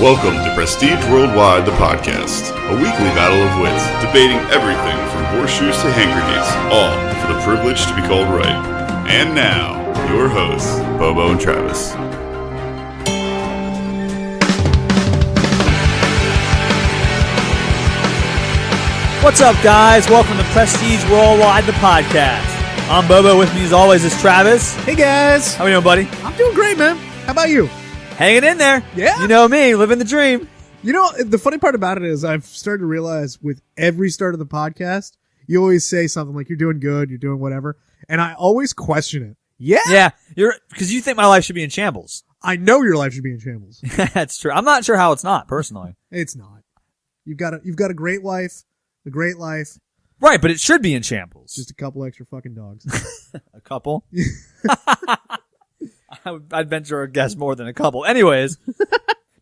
Welcome to Prestige Worldwide, the podcast, a weekly battle of wits, debating everything from horseshoes to hand grenades, all for the privilege to be called right. And now, your hosts, Bobo and Travis. What's up, guys? Welcome to Prestige Worldwide, the podcast. I'm Bobo. With me, as always, is Travis. Hey, guys. How are you doing, buddy? I'm doing great, man. How about you? Hanging in there. Yeah. You know me, living the dream. You know, the funny part about it is I've started to realize with every start of the podcast, you always say something like, you're doing good, you're doing whatever. And I always question it. Yeah. Because you think my life should be in shambles. I know your life should be in shambles. That's true. I'm not sure how it's not, personally. It's not. You've got a great wife, a great life. Right, but it should be in shambles. Just a couple extra fucking dogs. A couple? I'd venture a guess more than a couple. Anyways.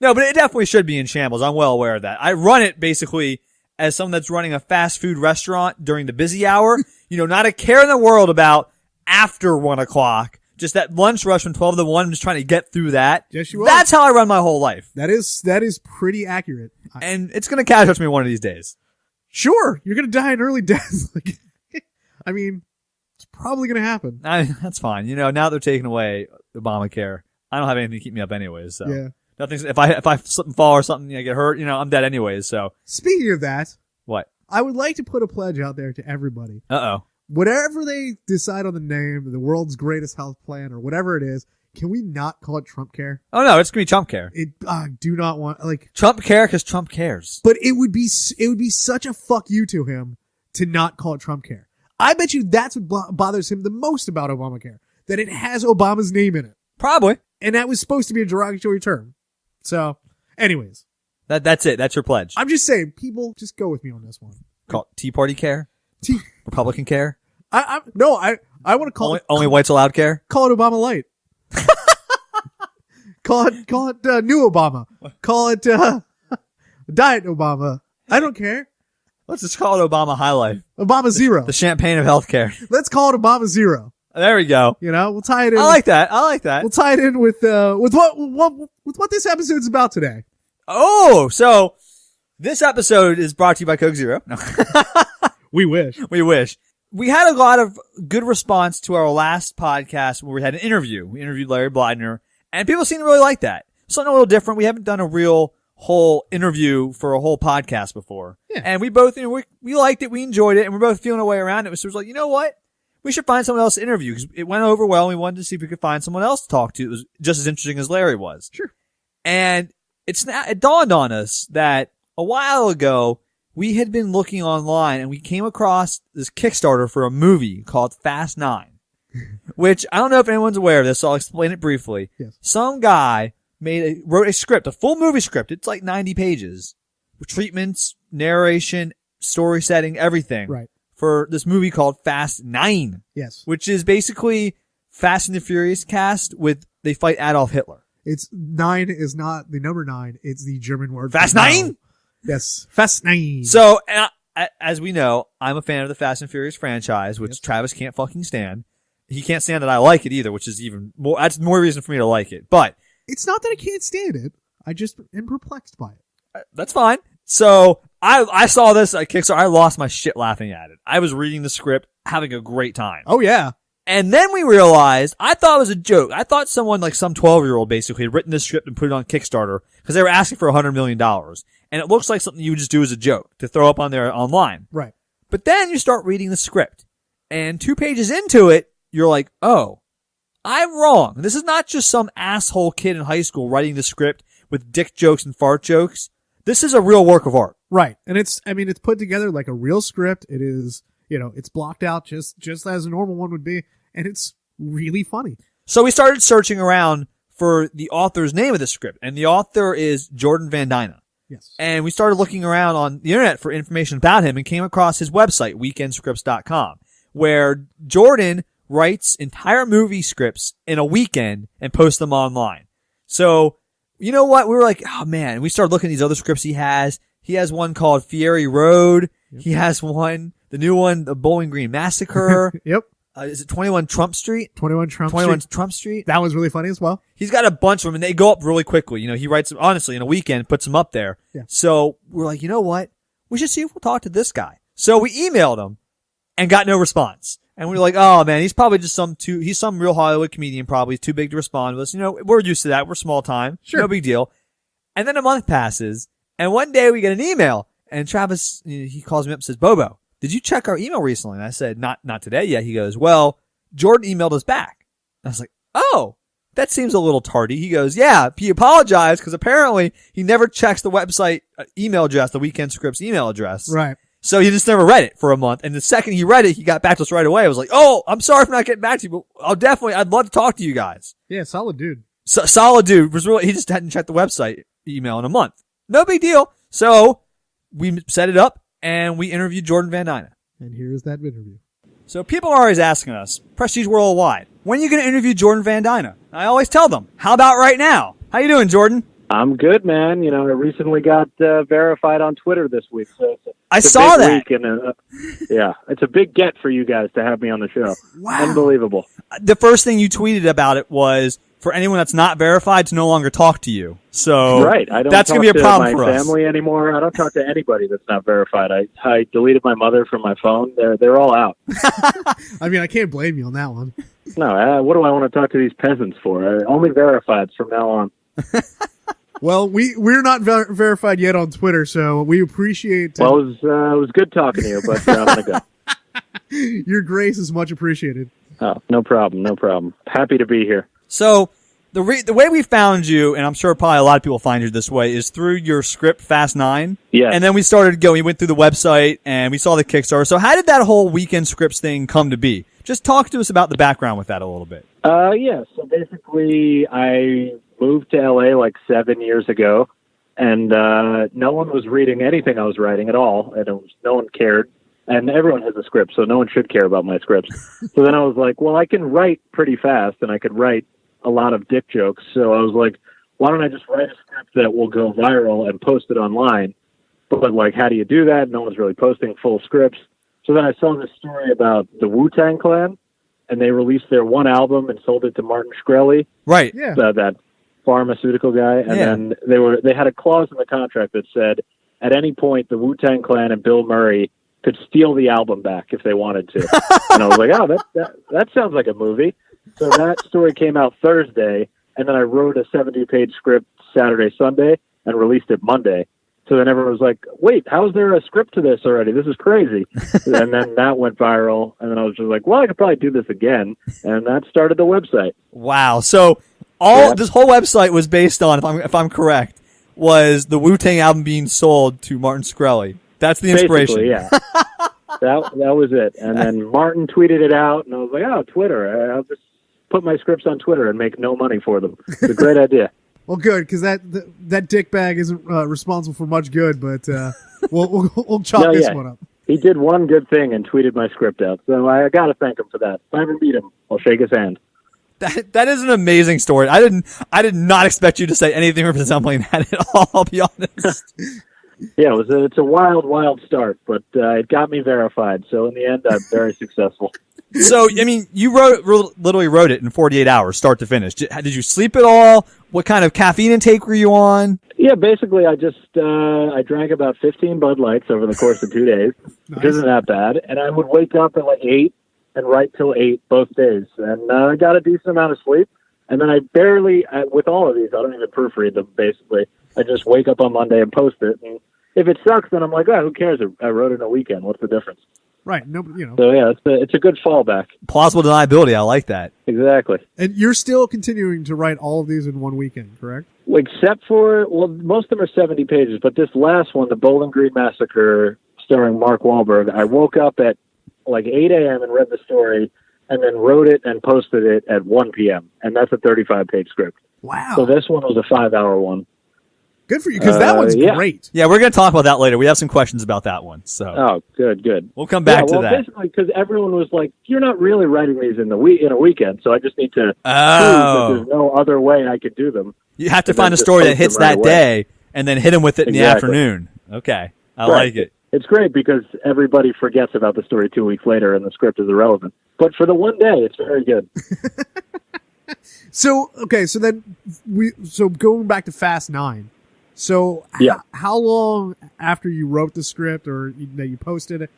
No, but it definitely should be in shambles. I'm well aware of that. I run it basically as someone that's running a fast food restaurant during the busy hour. You know, not a care in the world about after 1 o'clock. Just that lunch rush from 12 to 1. I'm just trying to get through that. Yes, you are. That's how I run my whole life. That is pretty accurate. And it's going to catch up to me one of these days. Sure, you're going to die an early death. I mean, it's probably going to happen. That's fine. You know, now they're taking away Obamacare. I don't have anything to keep me up anyways. So Yeah. nothing's, if I slip and fall or something, I get hurt, you know, I'm dead anyways. So Speaking of that, what? I would like to put a pledge out there to everybody. Uh-oh. Whatever they decide on the name, the world's greatest health plan or whatever it is, can we not call it Trump Care? Oh no, it's going to be Trump Care. I do not want, Trump Care because Trump cares. but it would be such a fuck you to him to not call it Trump Care. I bet you that's what bothers him the most about Obamacare, that it has Obama's name in it. Probably. And that was supposed to be a derogatory term. So, anyways. That's it. That's your pledge. I'm just saying, people, just go with me on this one. Call it Tea Party Care? Republican Care? I want to call only whites allowed care? Call it Obama Light. Call it New Obama. Call it Diet Obama. I don't care. Let's just call it Obama High Life. Obama Zero. The champagne of healthcare. Let's call it Obama Zero. There we go. You know, we'll tie it in. I like that. We'll tie it in with what this episode's about today. Oh, so this episode is brought to you by Coke Zero. No. We wish. We wish. We had a lot of good response to our last podcast where we had an interview. We interviewed Larry Blydner, and people seem to really like that. Something a little different. We haven't done a real whole interview for a whole podcast before. Yeah. And we both, you know, we liked it, we enjoyed it, and we're both feeling our way around it. So it was like, you know what? We should find someone else to interview because it went over well. And we wanted to see if we could find someone else to talk to. It was just as interesting as Larry was. Sure. And it dawned on us that a while ago, we had been looking online and we came across this Kickstarter for a movie called Fast 9, which I don't know if anyone's aware of this, so I'll explain it briefly. Yes. Some guy wrote a script, a full movie script. It's like 90 pages with treatments, narration, story setting, everything. Right. For this movie called Fast 9. Yes. Which is basically Fast and the Furious cast with they fight Adolf Hitler. It's 9 is not the number 9. It's the German word. Fast 9? Yes. Fast 9. So, as we know, I'm a fan of the Fast and Furious franchise, which Travis can't fucking stand. He can't stand that I like it either, which is even more, that's more reason for me to like it. But it's not that I can't stand it. I just am perplexed by it. That's fine. So, I saw this at Kickstarter. I lost my shit laughing at it. I was reading the script, having a great time. Oh, yeah. And then we realized, I thought it was a joke. I thought someone like some 12-year-old basically had written this script and put it on Kickstarter because they were asking for $100 million. And it looks like something you would just do as a joke to throw up on there online. Right. But then you start reading the script and 2 pages into it, you're like, oh, I'm wrong. This is not just some asshole kid in high school writing the script with dick jokes and fart jokes. This is a real work of art. Right. And it's put together like a real script. It is, you know, it's blocked out just as a normal one would be. And it's really funny. So we started searching around for the author's name of the script. And the author is Jordan VanDina. Yes. And we started looking around on the internet for information about him and came across his website, weekendscripts.com, where Jordan writes entire movie scripts in a weekend and posts them online. So, you know what? We were like, oh man. We started looking at these other scripts he has. He has one called Fieri Road. Yep. He has one, the new one, the Bowling Green Massacre. Yep. is it 21 Trump Street? 21 Trump 21 Street. Trump Street. That was really funny as well. He's got a bunch of them, and they go up really quickly. You know, he writes them, honestly, in a weekend, puts them up there. Yeah. So we're like, you know what? We should see if we'll talk to this guy. So we emailed him and got no response. And we were like, oh man, he's probably just he's some real Hollywood comedian probably. He's too big to respond to us. You know, we're used to that. We're small time. Sure. No big deal. And then a month passes, and one day we get an email, and Travis, he calls me up and says, Bobo, did you check our email recently? And I said, not today yet. He goes, well, Jordan emailed us back. And I was like, oh, that seems a little tardy. He goes, yeah, he apologized because apparently he never checks the website email address, the Weekend Scripts email address. Right. So he just never read it for a month. And the second he read it, he got back to us right away. I was like, oh, I'm sorry for not getting back to you, but I'd love to talk to you guys. Yeah, solid dude. Solid dude. He just hadn't checked the website email in a month. No big deal. So we set it up and we interviewed Jordan VanDina. And here's that interview. So people are always asking us, Prestige Worldwide, when are you going to interview Jordan VanDina? I always tell them, how about right now? How you doing, Jordan? I'm good, man. You know, I recently got verified on Twitter this week. So I saw that. Week and, yeah, it's a big get for you guys to have me on the show. Wow. Unbelievable. The first thing you tweeted about it was for anyone that's not verified to no longer talk to you. So right. I don't that's going to be a problem for us. my family anymore. I don't talk to anybody that's not verified. I deleted my mother from my phone. They're all out. I mean, I can't blame you on that one. No, what do I want to talk to these peasants for? Only verified from now on. Well, we're not verified yet on Twitter, so we appreciate. Well, it was good talking to you, but I'm gonna go. Your grace is much appreciated. Oh, no problem, no problem. Happy to be here. So the way we found you, and I'm sure probably a lot of people find you this way, is through your script Fast 9. Yeah. And then we started going. We went through the website and we saw the Kickstarter. So how did that whole Weekend Scripts thing come to be? Just talk to us about the background with that a little bit. Yeah. So basically, I moved to LA like 7 years ago, and no one was reading anything I was writing at all, and no one cared. And everyone has a script, so no one should care about my scripts. So then I was like, well, I can write pretty fast, and I could write a lot of dick jokes. So I was like, why don't I just write a script that will go viral and post it online? But like, how do you do that? No one's really posting full scripts. So then I saw this story about the Wu-Tang Clan, and they released their one album and sold it to Martin Shkreli. Right. Yeah. That pharmaceutical guy. And then they had a clause in the contract that said at any point the Wu-Tang Clan and Bill Murray could steal the album back if they wanted to. And I was like, oh, that sounds like a movie. So that story came out Thursday, and then I wrote a 70-page script Saturday, Sunday, and released it Monday. So then everyone was like, wait, how is there a script to this already? This is crazy. And then that went viral, and then I was just like, well, I could probably do this again. And that started the website. Wow. So this whole website was based on, if I'm correct, was the Wu-Tang album being sold to Martin Shkreli. That's the inspiration. Basically, yeah. that was it. And then Martin tweeted it out, and I was like, oh, Twitter. I'll just put my scripts on Twitter and make no money for them. It's a great idea. Well, good, because that dickbag isn't responsible for much good, but we'll chalk this one up. He did one good thing and tweeted my script out, so I got to thank him for that. If I ever meet him, I'll shake his hand. That is an amazing story. I did not expect you to say anything resembling that at all, I'll be honest. Yeah, it's a wild, wild start, but it got me verified, so in the end, I'm very successful. So, I mean, you literally wrote it in 48 hours, start to finish. Did you sleep at all? What kind of caffeine intake were you on? Yeah, basically, I just I drank about 15 Bud Lights over the course of 2 days, which isn't that bad. And I would wake up at like 8 and write till 8 both days. And I got a decent amount of sleep. And then I barely, with all of these, I don't even proofread them, basically. I just wake up on Monday and post it. And if it sucks, then I'm like, oh, who cares? I wrote it in a weekend. What's the difference? Right. Nobody, you know. So, yeah, it's a good fallback. Plausible deniability. I like that. Exactly. And you're still continuing to write all of these in one weekend, correct? Except for, well, most of them are 70 pages, but this last one, the Bowling Green Massacre, starring Mark Wahlberg, I woke up at like 8 a.m. and read the story, and then wrote it and posted it at 1 p.m., and that's a 35-page script. Wow. So this one was a 5-hour one. Good for you, because that one's great. Yeah, we're going to talk about that later. We have some questions about that one. So. Oh, good. We'll come back to that. Basically, because everyone was like, you're not really writing these in a weekend, so I just need to prove that there's no other way I could do them. You have to find a story that hits that day, and then hit them with it in the afternoon. Okay, I like it. It's great because everybody forgets about the story 2 weeks later, and the script is irrelevant. But for the one day, it's very good. So going back to Fast 9. So Yeah. how long after you wrote the script or that you posted it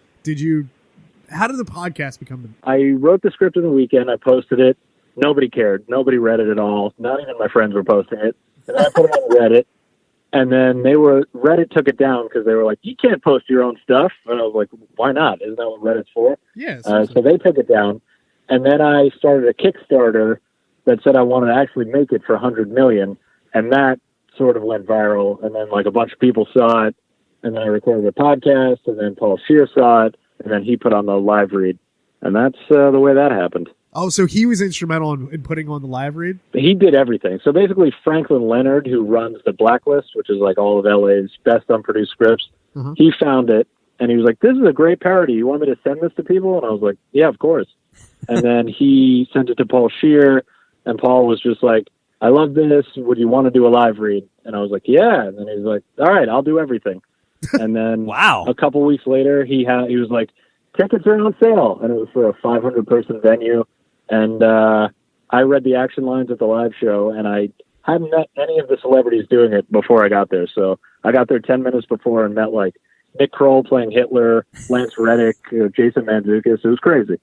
how did the podcast become? I wrote the script in the weekend. I posted it. Nobody cared. Nobody read it at all. Not even my friends were posting it. And then I put it on Reddit. And then Reddit took it down because they were like, you can't post your own stuff. And I was like, why not? Isn't that what Reddit's for? Yes. So they took it down. And then I started a Kickstarter that said I wanted to actually make it for $100 million. And that sort of went viral. And then like a bunch of people saw it. And then I recorded a podcast. And then Paul Scheer saw it. And then he put on the live read. And that's the way that happened. Oh, so he was instrumental in putting on the live read? He did everything. So basically Franklin Leonard, who runs the Blacklist, which is like all of LA's best unproduced scripts, he found it. And he was like, this is a great parody. You want me to send this to people? And I was like, yeah, of course. And then he sent it to Paul Scheer. And Paul was just like, I love this. Would you want to do a live read? And I was like, yeah. And then he was like, all right, I'll do everything. And then Wow. a couple weeks later, he was like, tickets are on sale. And it was for a 500-person venue. And I read the action lines at the live show, and I hadn't met any of the celebrities doing it before I got there. So I got there 10 minutes before and met like Nick Kroll playing Hitler, Lance Reddick, Jason Mantzoukas. It was crazy.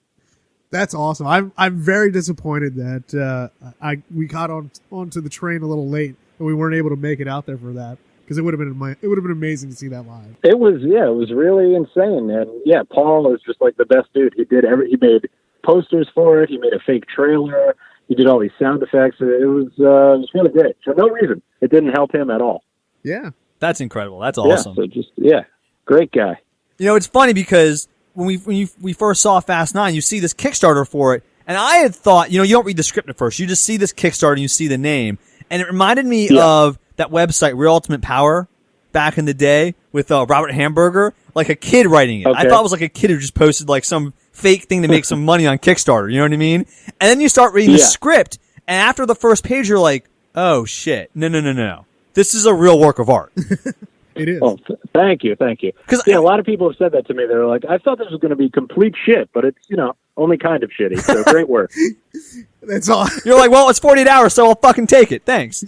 That's awesome. I'm very disappointed that we got onto the train a little late and we weren't able to make it out there for that, because it would have been amazing to see that live. It was really insane. And yeah, Paul is just like the best dude. He made posters for it. He made a fake trailer. He did all these sound effects. It was really great. For no reason. It didn't help him at all. Yeah. That's incredible. That's awesome. Yeah, so great guy. You know, it's funny because when we first saw Fast 9, you see this Kickstarter for it, and I had thought, you don't read the script at first. You just see this Kickstarter and you see the name. And it reminded me of that website, Real Ultimate Power, back in the day with Robert Hamburger, like a kid writing it. Okay. I thought it was like a kid who just posted like some fake thing to make some money on Kickstarter. You know what I mean? And then you start reading the script, and after the first page, you're like, oh shit, no. This is a real work of art. It is. Oh, thank you. Because a lot of people have said that to me. They were like, I thought this was going to be complete shit, but it's, only kind of shitty. So great work. That's all. You're like, well, it's 48 hours, so I'll fucking take it. Thanks.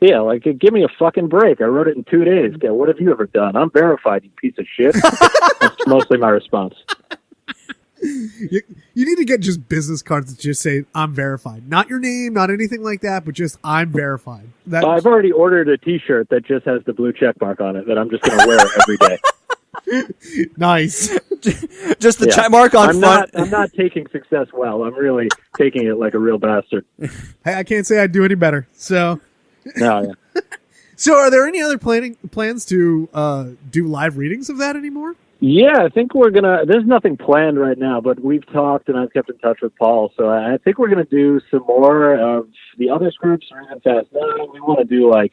Yeah, like, give me a fucking break. I wrote it in 2 days. Yeah, what have you ever done? I'm verified, you piece of shit. That's mostly my response. You need to get just business cards that just say, I'm verified. Not your name, not anything like that, but just, I'm verified. I've already ordered a T-shirt that just has the blue check mark on it that I'm just going to wear every day. Nice. Just the check mark on front. I'm not taking success well. I'm really taking it like a real bastard. Hey, I can't say I'd do any better. So, No, yeah. So are there any other plans to do live readings of that anymore? Yeah, I think there's nothing planned right now, but we've talked and I've kept in touch with Paul. So I think we're going to do some more of the other scripts or even Fast 9. We want to do I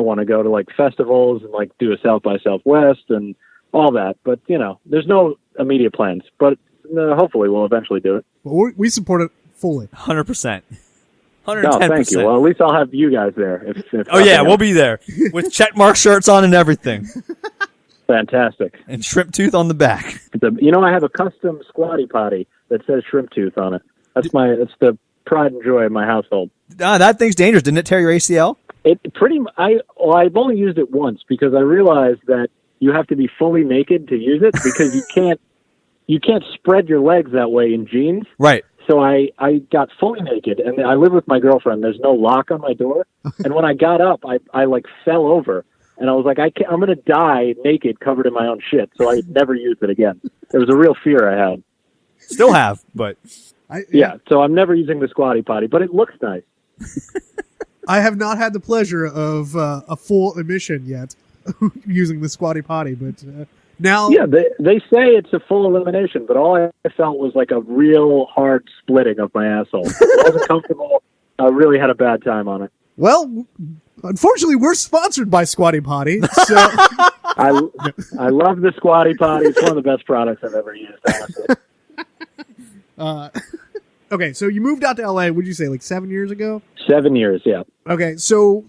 want to go to like festivals and like do a South by Southwest and all that. But, there's no immediate plans, but hopefully we'll eventually do it. Well, we support it fully. 100%. 110%. No, thank you. Well, at least I'll have you guys there. If oh yeah, we'll be there with check mark shirts on and everything. Fantastic. And shrimp tooth on the back. I have a custom squatty potty that says shrimp tooth on it. That's the pride and joy of my household. That thing's dangerous. Didn't it tear your ACL? I've only used it once because I realized that you have to be fully naked to use it because you can't spread your legs that way in jeans. Right. So I got fully naked, and I live with my girlfriend. There's no lock on my door. And when I got up, I like fell over. And I was like, I'm going to die naked, covered in my own shit. So I never used it again. It was a real fear I had. Still have, but... Yeah, so I'm never using the squatty potty, but it looks nice. I have not had the pleasure of a full emission yet using the squatty potty, but now... Yeah, they say it's a full elimination, but all I felt was like a real hard splitting of my asshole. It wasn't comfortable. I really had a bad time on it. Well, unfortunately, we're sponsored by Squatty Potty, so... I love the Squatty Potty. It's one of the best products I've ever used, honestly. Okay, so you moved out to LA, would you say, like 7 years ago? 7 years, yeah. Okay, so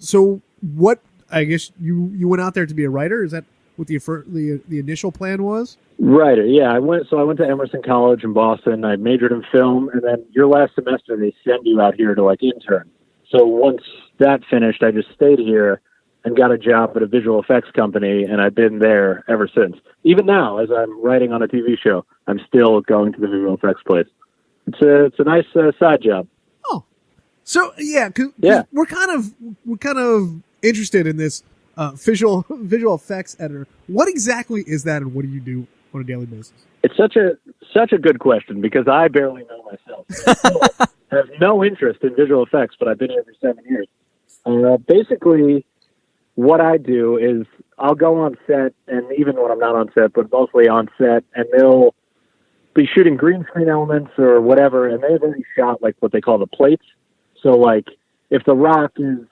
what, I guess you went out there to be a writer, is that what the initial plan was? Right. Yeah. I went to Emerson College in Boston. I majored in film, and then your last semester they send you out here to like intern. So once that finished, I just stayed here and got a job at a visual effects company, and I've been there ever since. Even now, as I'm writing on a TV show, I'm still going to the visual effects place. It's a nice side job. Oh, so yeah, 'cause we're kind of interested in this visual effects editor. What exactly is that, and what do you do on a daily basis? It's such a good question because I barely know myself. I still have no interest in visual effects, but I've been here for 7 years. Basically, what I do is I'll go on set, and even when I'm not on set, but mostly on set, and they'll be shooting green screen elements or whatever, and they've already shot like what they call the plates. So like if The Rock is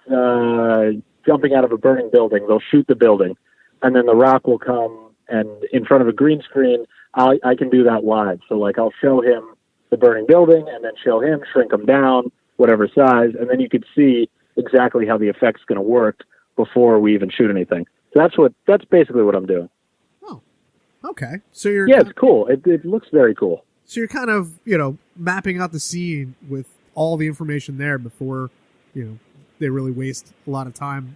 jumping out of a burning building, they'll shoot the building, and then The Rock will come and in front of a green screen, I can do that live. So like I'll show him the burning building and then show him, shrink him down, whatever size, and then you could see exactly how the effect's going to work before we even shoot anything. So that's basically what I'm doing. Oh, okay. So you're it's cool. It looks very cool. So you're kind of mapping out the scene with all the information there before they really waste a lot of time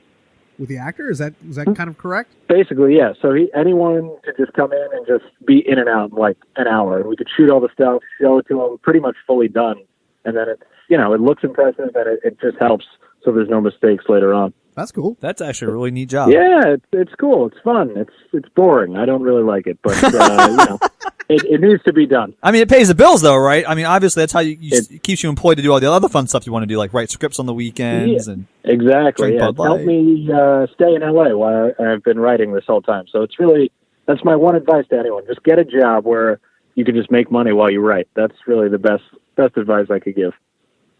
with the actor. Is that kind of correct? Basically, yeah. So anyone could just come in and just be in and out in like an hour, and we could shoot all the stuff, show it to them, pretty much fully done, and then it's it looks impressive, and it just helps so there's no mistakes later on. That's cool. That's actually a really neat job. Yeah, it's cool. It's fun. It's boring. I don't really like it, but it needs to be done. I mean, it pays the bills, though, right? I mean, obviously, that's how it keeps you employed to do all the other fun stuff you want to do, like write scripts on the weekends and exactly. Yeah, it's helped me stay in LA while I've been writing this whole time. So that's my one advice to anyone: just get a job where you can just make money while you write. That's really the best advice I could give.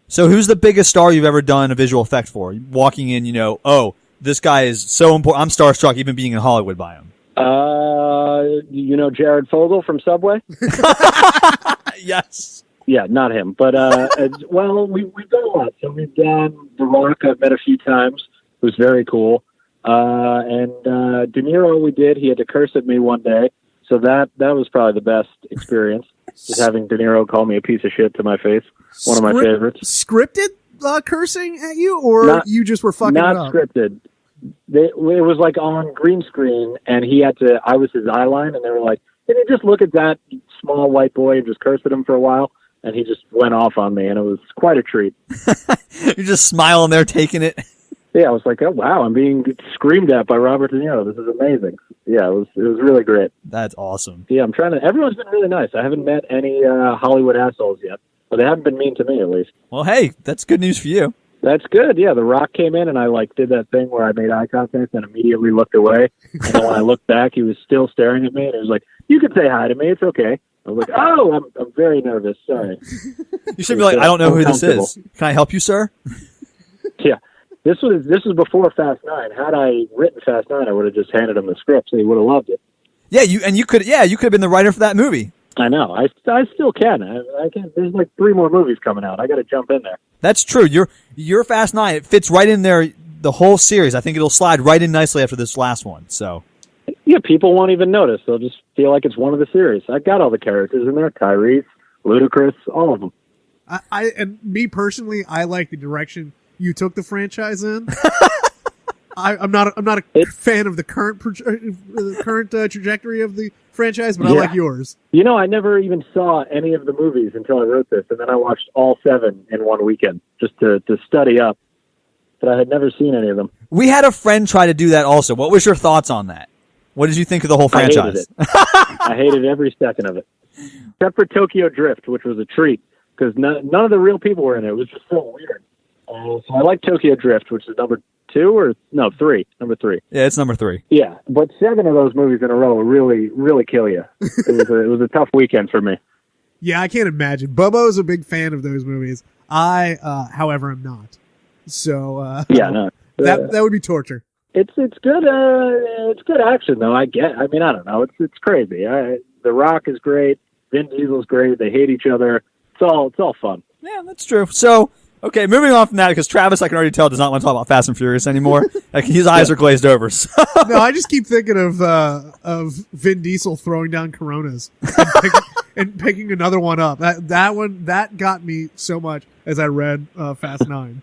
So who's the biggest star you've ever done a visual effect for? Walking in, this guy is so important. I'm starstruck even being in Hollywood by him. Jared Fogle from Subway? Yes. Yeah, not him. But, we've done a lot. So we've done The Rock, I've met a few times, who's very cool. And De Niro we did. He had to curse at me one day. So that was probably the best experience, just having De Niro call me a piece of shit to my face. One of my favorites. Scripted cursing at you, or you just were fucking it up? Not scripted. It was like on green screen, and I was his eye line, and they were like, can you just look at that small white boy and just curse at him for a while? And he just went off on me, and it was quite a treat. You're just smiling there, taking it. Yeah, I was like, oh, wow, I'm being screamed at by Robert De Niro. This is amazing. Yeah, it was really great. That's awesome. Yeah, everyone's been really nice. I haven't met any Hollywood assholes yet, but they haven't been mean to me, at least. Well, hey, that's good news for you. That's good. Yeah, The Rock came in, and I did that thing where I made eye contact and immediately looked away. And then when I looked back, he was still staring at me, and he was like, you can say hi to me. It's okay. I was like, oh, I'm very nervous. Sorry. You should be like, I don't know who this is. Can I help you, sir? Yeah. This was before Fast 9. Had I written Fast 9, I would have just handed him the script, so he would have loved it. Yeah, you could have been the writer for that movie. I know. I still can. I can. There's like 3 more movies coming out. I got to jump in there. That's true. Your Fast 9, it fits right in there. The whole series. I think it'll slide right in nicely after this last one. So. Yeah, people won't even notice. They'll just feel like it's one of the series. I got all the characters in there: Tyrese, Ludacris, all of them. And me personally, I like the direction you took the franchise in. I'm not a fan of the current trajectory of the franchise, but I like yours. I never even saw any of the movies until I wrote this, and then I watched all 7 in one weekend just to study up. But I had never seen any of them. We had a friend try to do that also. What was your thoughts on that? What did you think of the whole franchise? I hated every second of it, except for Tokyo Drift, which was a treat because none of the real people were in it. It was just so weird. So I like Tokyo Drift, which is number 3. Number 3. Yeah, it's number 3. Yeah, but 7 of those movies in a row really, really kill you. It was a tough weekend for me. Yeah, I can't imagine. Bubbo's a big fan of those movies. I, however, am not. So no, that would be torture. It's good. It's good action though. I don't know. It's crazy. The Rock is great. Vin Diesel's great. They hate each other. It's all fun. Yeah, that's true. So. Okay, moving on from that, because Travis, I can already tell, does not want to talk about Fast and Furious anymore. Like, his eyes are glazed over. So. No, I just keep thinking of Vin Diesel throwing down Coronas and picking another one up. That got me so much as I read Fast 9.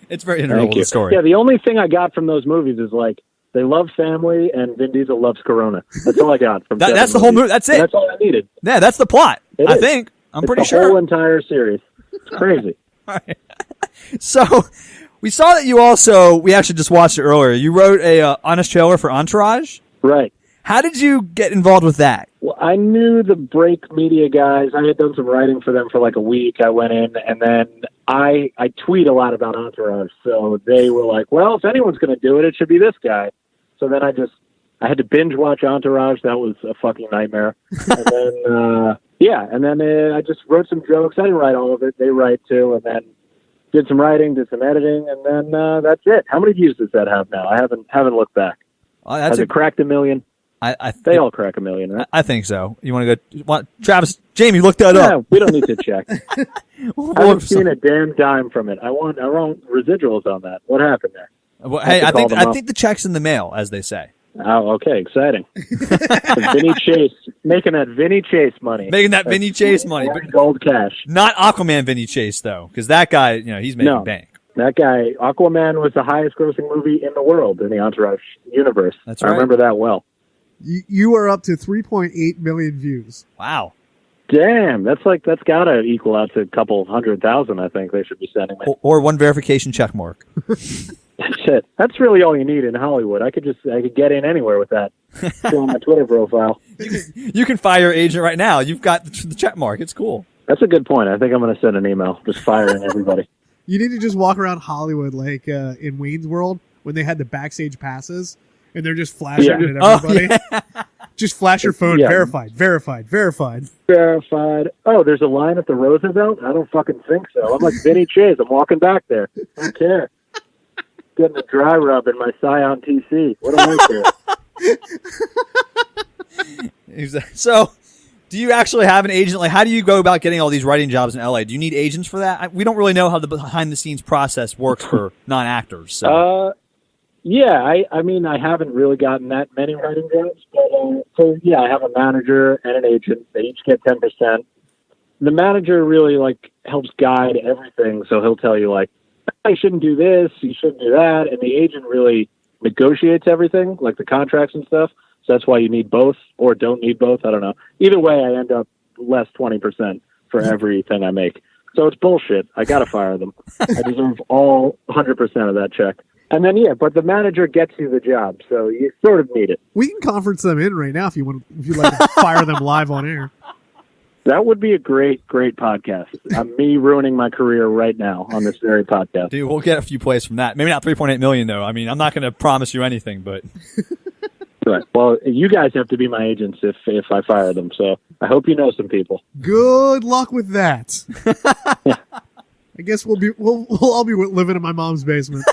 It's very integral to the story. Yeah, the only thing I got from those movies is like they love family and Vin Diesel loves Corona. That's all I got from That's the whole movie. That's it. That's all I needed. Yeah, that's the plot. I think. I'm pretty sure. The whole entire series. It's crazy. All right. So, we saw that we actually just watched it earlier. You wrote a honest trailer for Entourage? Right. How did you get involved with that? Well, I knew the Break Media guys. I had done some writing for them for like a week. I went in, and then I tweet a lot about Entourage. So they were like, well, if anyone's going to do it, it should be this guy. So then I had to binge watch Entourage. That was a fucking nightmare. And then, I just wrote some jokes. I didn't write all of it. They write too. And then did some writing, did some editing, and then that's it. How many views does that have now? I haven't looked back. Has it cracked 1 million? They all crack 1 million, right? I think so. You want to go? Travis, Jamie, look that up. Yeah, we don't need to check. I haven't seen a damn dime from it. I want residuals on that. What happened there? Well, hey, I think the check's in the mail, as they say. Oh, okay, exciting. Vinny Chase, making that Vinny Chase money. Vinny Chase money. Gold cash. Not Aquaman Vinny Chase, though, because that guy, he's making bank. That guy, Aquaman was the highest grossing movie in the world in the Entourage universe. That's right. I remember that well. You are up to 3.8 million views. Wow. Damn, that's got to equal out to a couple 100,000, I think they should be sending me. Or one verification check mark. That's it. That's really all you need in Hollywood. I could get in anywhere with that. Show on my Twitter profile. You can fire your agent right now. You've got the check mark. It's cool. That's a good point. I think I'm going to send an email just firing everybody. You need to just walk around Hollywood like in Wayne's World when they had the backstage passes and they're just flashing it at everybody. Oh, yeah. Just flash your phone. Yeah. Verified. Oh, there's a line at the Roosevelt? I don't fucking think so. I'm like Vinny Chase. I'm walking back there. I don't care. Getting a dry rub in my Scion TC. What am I care? So, do you actually have an agent? Like, how do you go about getting all these writing jobs in LA? Do you need agents for that? We don't really know how the behind-the-scenes process works for non-actors. So. I mean, I haven't really gotten that many writing jobs, but I have a manager and an agent. They each get 10%. The manager really helps guide everything, so he'll tell you I shouldn't do this, you shouldn't do that, and the agent really negotiates everything, like the contracts and stuff. So that's why you need both or don't need both. I don't know. Either way, I end up less 20% for everything I make. So it's bullshit. I got to fire them. I deserve all 100% of that check. And then, but the manager gets you the job, so you sort of need it. We can conference them in right now if you'd like to fire them live on air. That would be a great podcast. Me ruining my career right now on this very podcast. Dude, we'll get a few plays from that. Maybe not 3.8 million, though. I mean, I'm not going to promise you anything, but... Right. Well, you guys have to be my agents if I fire them, so I hope you know some people. Good luck with that. Yeah. I guess we'll all be living in my mom's basement.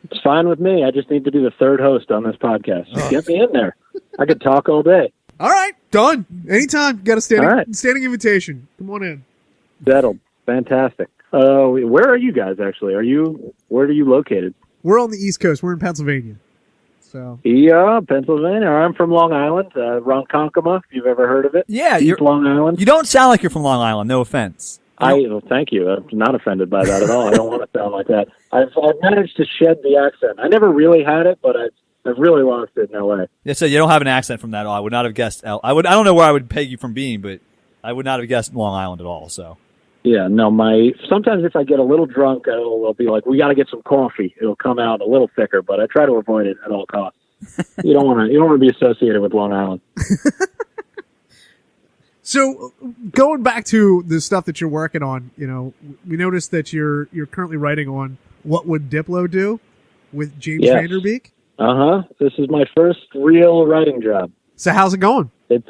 It's fine with me. I just need to be the third host on this podcast. Just get me in there. I could talk all day. All right, done. Anytime. Got a standing invitation. Come on in. Settled. Fantastic. Where are you guys, actually? Where are you located? We're on the East Coast. We're in Pennsylvania. So. Yeah, Pennsylvania. I'm from Long Island, Ronkonkoma, if you've ever heard of it. Yeah. East Long Island. You don't sound like you're from Long Island. No offense. Thank you. I'm not offended by that at all. I don't want to sound like that. I've managed to shed the accent. I never really had it, but I've really lost it in L.A. Yeah, so you don't have an accent from that at all. I would not have guessed. I don't know where I would peg you from being, but I would not have guessed Long Island at all. So. Yeah, no. Sometimes if I get a little drunk, I'll be like, "We got to get some coffee." It'll come out a little thicker, but I try to avoid it at all costs. You don't want to be associated with Long Island. So, going back to the stuff that you're working on, we noticed that you're currently writing on What Would Diplo Do with James Van Der Beek. This is my first real writing job. So, how's it going? It's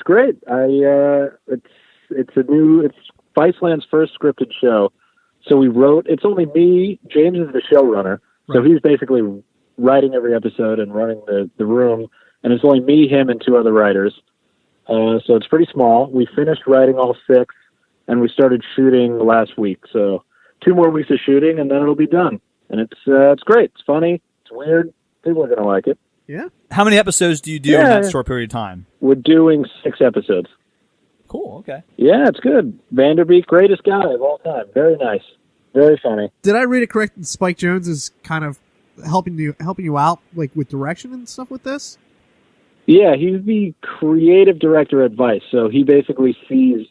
great. It's Viceland's first scripted show. So it's only me. James is the showrunner, so he's basically writing every episode and running the room, and it's only me, him, and 2 other writers. So it's pretty small. We finished writing all 6, and we started shooting last week. So 2 more weeks of shooting, and then it'll be done. And it's great. It's funny. It's weird. People are gonna like it. Yeah. How many episodes do you do in that short period of time? We're doing 6 episodes. Cool. Okay. Yeah, it's good. Van Der Beek, greatest guy of all time. Very nice. Very funny. Did I read it correct that Spike Jonze is kind of helping you out, like, with direction and stuff with this? Yeah, he's the creative director at Vice, so he basically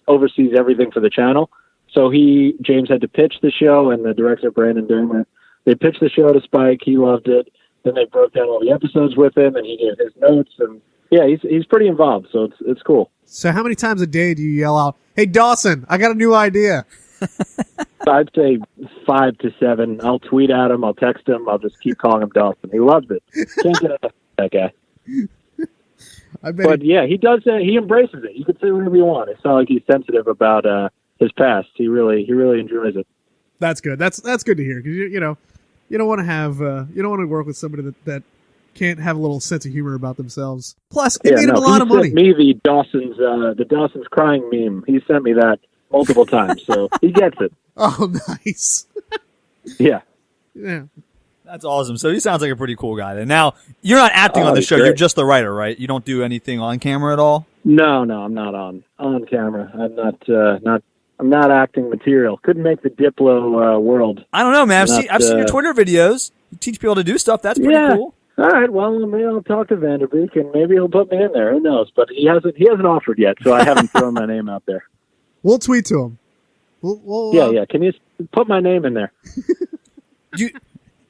oversees everything for the channel. So James had to pitch the show, and the director, Brandon Dermer, they pitched the show to Spike. He loved it. Then they broke down all the episodes with him, and he gave his notes. And yeah, he's pretty involved, so it's cool. So how many times a day do you yell out, "Hey, Dawson, I got a new idea"? I'd say 5 to 7. I'll tweet at him. I'll text him. I'll just keep calling him Dawson. He loves it. Can't get enough of that guy. But yeah, he does. He embraces it. You can say whatever you want. It's not like he's sensitive about his past. He really enjoys it. That's good. That's good to hear, because you don't want to have you don't want to work with somebody that can't have a little sense of humor about themselves. Plus, it made him a lot of money. He sent me the Dawson's crying meme. He sent me that multiple times, so he gets it. Oh, nice. Yeah. Yeah. That's awesome. So he sounds like a pretty cool guy. Then now you're not acting on the show. Great. You're just the writer, right? You don't do anything on camera at all. No, I'm not on camera. I'm not acting material. Couldn't make the Diplo world. I don't know, man. I've seen your Twitter videos. You teach people to do stuff. That's pretty cool. All right. Well, maybe I'll talk to Van Der Beek, and maybe he'll put me in there. Who knows? But he hasn't offered yet, so I haven't thrown my name out there. We'll tweet to him. We'll yeah. Can you put my name in there? Do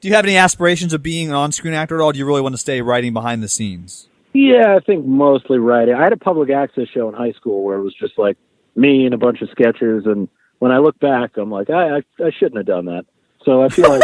you have any aspirations of being an on-screen actor at all? Do you really want to stay writing behind the scenes? Yeah, I think mostly writing. I had a public access show in high school where it was just like me and a bunch of sketchers, and when I look back, I'm like, I shouldn't have done that. So I feel like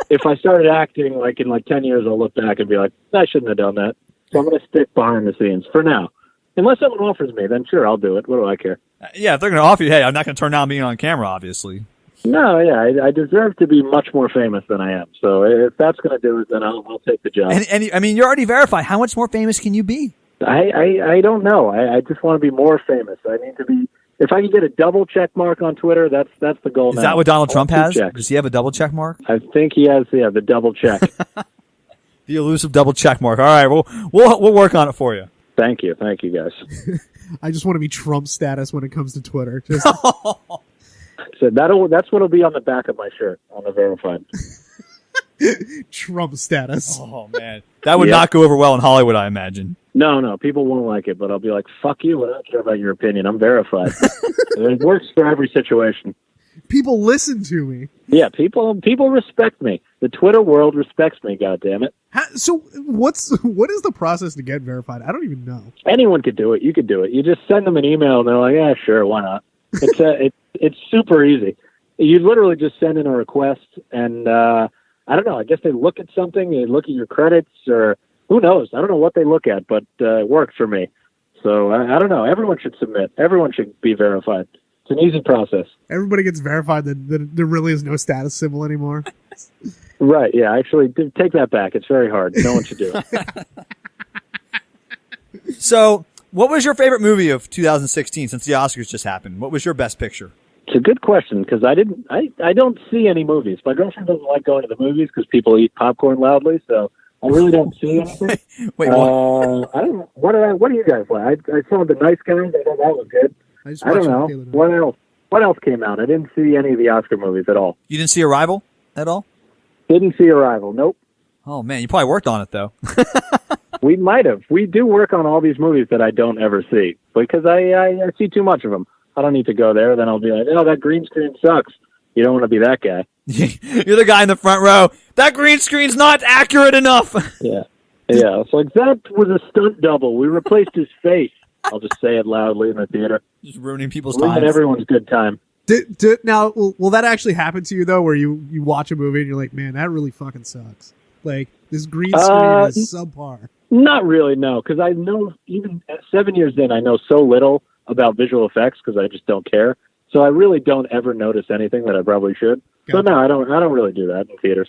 if I started acting, like in 10 years, I'll look back and be like, I shouldn't have done that. So I'm going to stick behind the scenes for now. Unless someone offers me, then sure, I'll do it. What do I care? Yeah, if they're going to offer you, hey, I'm not going to turn down being on camera, obviously. No, yeah, I deserve to be much more famous than I am. So if that's going to do it, then I'll take the job. And I mean, you're already verified. How much more famous can you be? I don't know. I just want to be more famous. I need to be. If I can get a double check mark on Twitter, that's the goal. Is that what Donald Trump has? Does he have a double check mark? I think he has. Yeah, the double check. The elusive double check mark. All right, we'll work on it for you. Thank you, guys. I just want to be Trump status when it comes to Twitter. Just So that's what'll be on the back of my shirt on the verified. Trump status. Oh man, that would not go over well in Hollywood, I imagine. No, people won't like it, but I'll be like, "Fuck you! I don't care about your opinion. I'm verified." It works for every situation. People listen to me. Yeah, people respect me. The Twitter world respects me. God damn it! So what is the process to get verified? I don't even know. Anyone could do it. You could do it. You just send them an email, and they're like, "Yeah, sure, why not?" It's super easy. You literally just send in a request, and I don't know. I guess they look at something. They look at your credits, or who knows? I don't know what they look at, but it works for me. So I don't know. Everyone should submit. Everyone should be verified. It's an easy process. Everybody gets verified that there really is no status symbol anymore. Right. Yeah. Actually, take that back. It's very hard. No one should do it. So, what was your favorite movie of 2016 since the Oscars just happened? What was your best picture? It's a good question because I don't see any movies. My girlfriend doesn't like going to the movies because people eat popcorn loudly, so I really don't see anything. Wait, what? I don't know. What do you guys like? I saw The Nice Guys. I thought that was good. I don't know. What else? What else came out? I didn't see any of the Oscar movies at all. You didn't see Arrival at all? Didn't see Arrival. Nope. Oh man, you probably worked on it though. We might have. We do work on all these movies that I don't ever see because I see too much of them. I don't need to go there. Then I'll be like, oh, that green screen sucks. You don't want to be that guy. You're the guy in the front row. That green screen's not accurate enough. Yeah. It's like, that was a stunt double. We replaced his face. I'll just say it loudly in the theater. Just ruining people's time. Ruining everyone's good time. Now, will that actually happen to you, though, where you watch a movie and you're like, man, that really fucking sucks? Like, this green screen is subpar. Not really, no, because I know, even at 7 years in, I know so little about visual effects because I just don't care. So I really don't ever notice anything that I probably should. Gotcha. So no, I don't really do that in theaters.